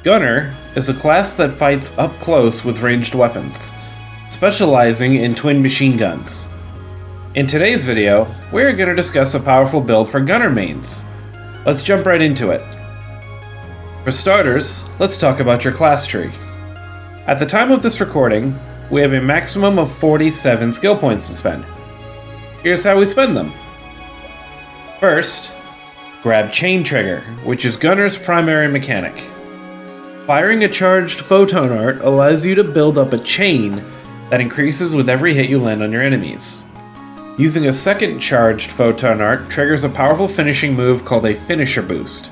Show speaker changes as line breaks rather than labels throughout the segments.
Gunner is a class that fights up close with ranged weapons, specializing in twin machine guns. In today's video, we're going to discuss a powerful build for gunner mains. Let's jump right into it. For starters, let's talk about your class tree. At the time of this recording, we have a maximum of 47 skill points to spend. Here's how we spend them. First, grab Chain Trigger, which is Gunner's primary mechanic. Firing a charged photon art allows you to build up a chain that increases with every hit you land on your enemies. Using a second charged photon art triggers a powerful finishing move called a finisher boost.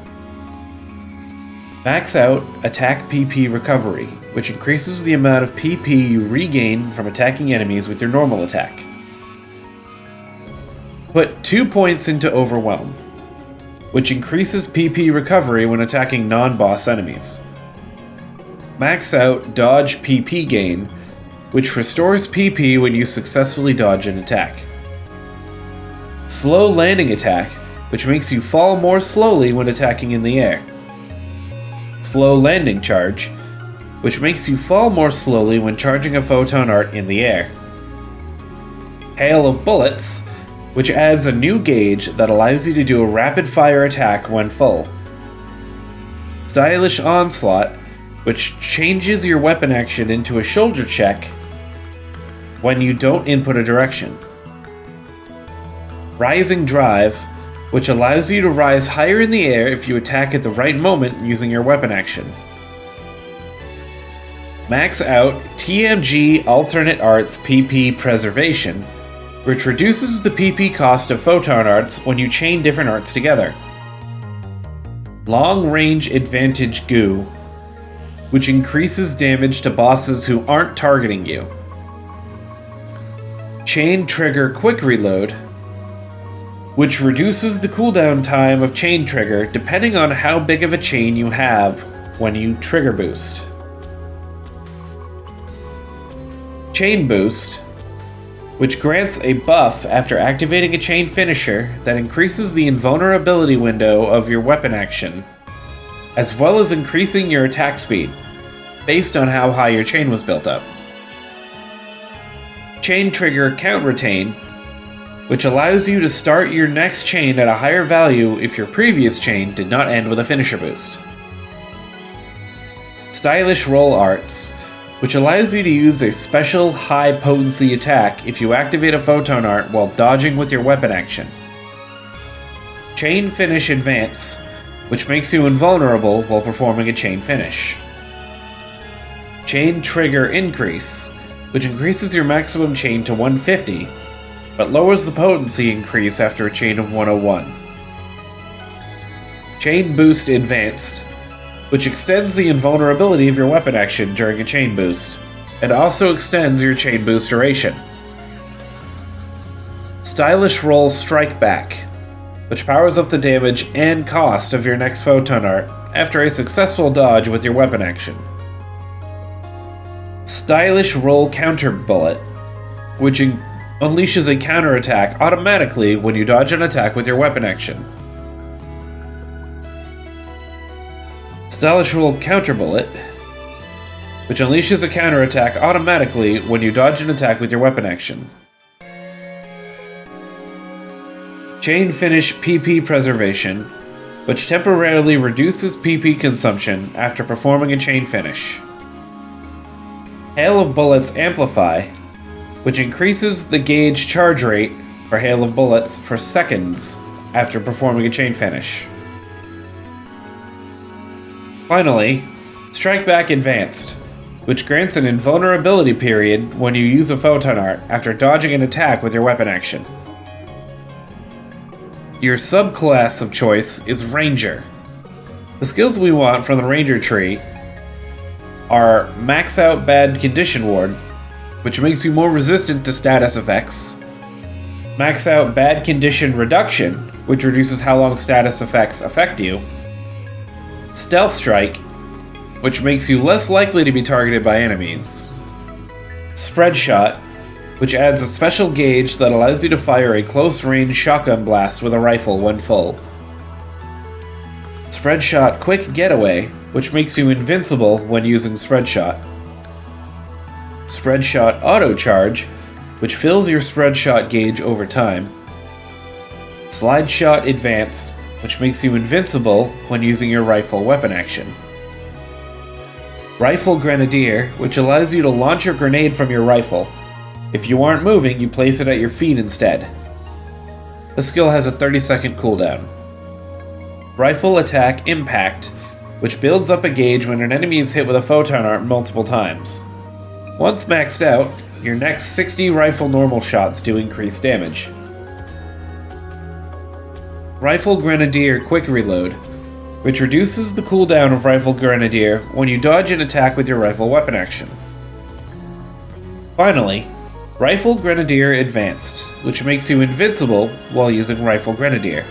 Max out attack PP recovery, which increases the amount of PP you regain from attacking enemies with your normal attack. Put 2 points into Overwhelm, which increases PP recovery when attacking non-boss enemies. Max out Dodge PP gain, which restores PP when you successfully dodge an attack. Slow landing attack, which makes you fall more slowly when attacking in the air. Slow landing charge, which makes you fall more slowly when charging a photon art in the air. Hail of bullets, which adds a new gauge that allows you to do a rapid fire attack when full. Stylish onslaught, which changes your weapon action into a shoulder check when you don't input a direction. Rising drive, which allows you to rise higher in the air if you attack at the right moment using your weapon action. Max out TMG alternate arts PP preservation, which reduces the PP cost of photon arts when you chain different arts together. Long range advantage goo, which increases damage to bosses who aren't targeting you. Chain trigger quick reload, which reduces the cooldown time of chain trigger depending on how big of a chain you have when you trigger boost. Chain boost, which grants a buff after activating a chain finisher that increases the invulnerability window of your weapon action, as well as increasing your attack speed, based on how high your chain was built up. Chain trigger count retain, which allows you to start your next chain at a higher value if your previous chain did not end with a finisher boost. Stylish roll arts, which allows you to use a special high potency attack if you activate a photon art while dodging with your weapon action. Chain finish advance, which makes you invulnerable while performing a chain finish. Chain trigger increase, which increases your maximum chain to 150, but lowers the potency increase after a chain of 101. Chain boost advanced, which extends the invulnerability of your weapon action during a chain boost, and also extends your chain boost duration. Stylish roll strike back, which powers up the damage and cost of your next photon art after a successful dodge with your weapon action. Stylish roll counter bullet, which unleashes a counterattack automatically when you dodge an attack with your weapon action. Stylish roll counter bullet, which unleashes a counterattack automatically when you dodge an attack with your weapon action. Chain finish PP preservation, which temporarily reduces PP consumption after performing a chain finish. Hail of bullets amplify, which increases the gauge charge rate for hail of bullets for seconds after performing a chain finish. Finally, Strike Back Advanced, which grants an invulnerability period when you use a photon art after dodging an attack with your weapon action. Your subclass of choice is Ranger. The skills we want from the Ranger tree are Max out Bad Condition Ward, which makes you more resistant to status effects. Max out Bad Condition Reduction, which reduces how long status effects affect you. Stealth Strike, which makes you less likely to be targeted by enemies. Spread Shot, which adds a special gauge that allows you to fire a close-range shotgun blast with a rifle when full. Spread Shot Quick Getaway, which makes you invincible when using Spread Shot. Spread Shot Auto Charge, which fills your Spread Shot gauge over time. Slide Shot Advance, which makes you invincible when using your rifle weapon action. Rifle Grenadier, which allows you to launch a grenade from your rifle. If you aren't moving, you place it at your feet instead. The skill has a 30-second cooldown. Rifle Attack Impact, which builds up a gauge when an enemy is hit with a photon arm multiple times. Once maxed out, your next 60 rifle normal shots do increased damage. Rifle Grenadier Quick Reload, which reduces the cooldown of Rifle Grenadier when you dodge an attack with your rifle weapon action. Finally, Rifle Grenadier Advanced, which makes you invincible while using Rifle Grenadier.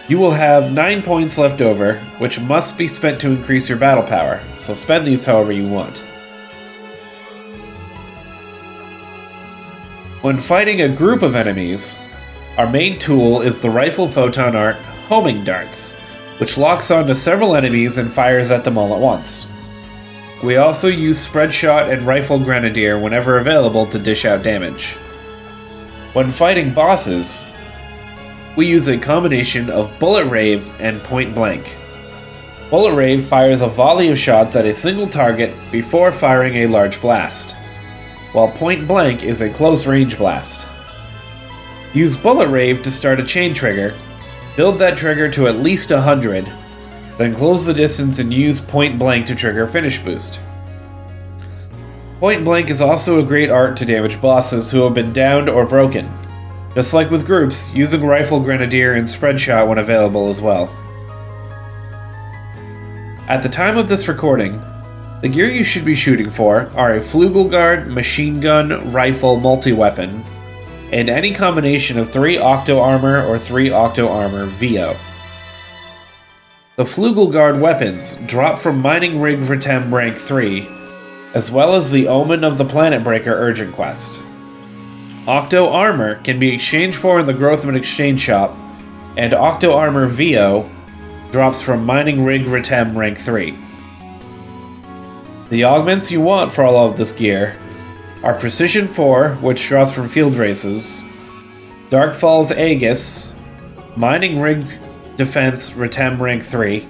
You will have 9 points left over, which must be spent to increase your battle power, so spend these however you want. When fighting a group of enemies, our main tool is the Rifle Photon Art Homing Darts, which locks onto several enemies and fires at them all at once. We also use Spread Shot and Rifle Grenadier whenever available to dish out damage. When fighting bosses, we use a combination of Bullet Rave and Point Blank. Bullet Rave fires a volley of shots at a single target before firing a large blast, while Point Blank is a close-range blast. Use Bullet Rave to start a chain trigger, build that trigger to at least 100, then close the distance and use Point Blank to trigger a finish boost. Point Blank is also a great art to damage bosses who have been downed or broken. Just like with groups, using Rifle Grenadier and Spread Shot when available as well. At the time of this recording, the gear you should be shooting for are a Flugelguard, machine gun, rifle, multi-weapon, and any combination of 3 Octo Armor or 3 Octo Armor VO. The Flugelguard weapons drop from Mining Rig Ritem rank 3, as well as the Omen of the Planet Breaker Urgent Quest. Octo Armor can be exchanged for in the Growthman Exchange Shop, and Octo Armor VO drops from Mining Rig Ritem rank 3. The augments you want for all of this gear are Precision 4, which drops from field races, Darkfall's Aegis, Mining Rig Defense Ritem rank 3,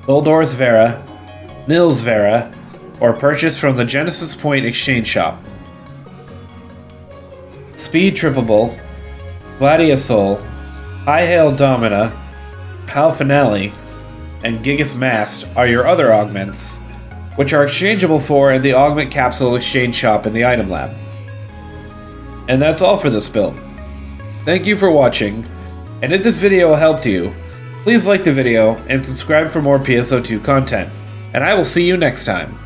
Uldor's Vera, Nils Vera, or purchase from the Genesis Point Exchange Shop. Speed Trippable, Gladiosol, High Hail Domina, Pal Finale, and Gigas Mast are your other augments, which are exchangeable for in the Augment Capsule Exchange Shop in the Item Lab. And that's all for this build. Thank you for watching, and if this video helped you, please like the video and subscribe for more PSO2 content, and I will see you next time.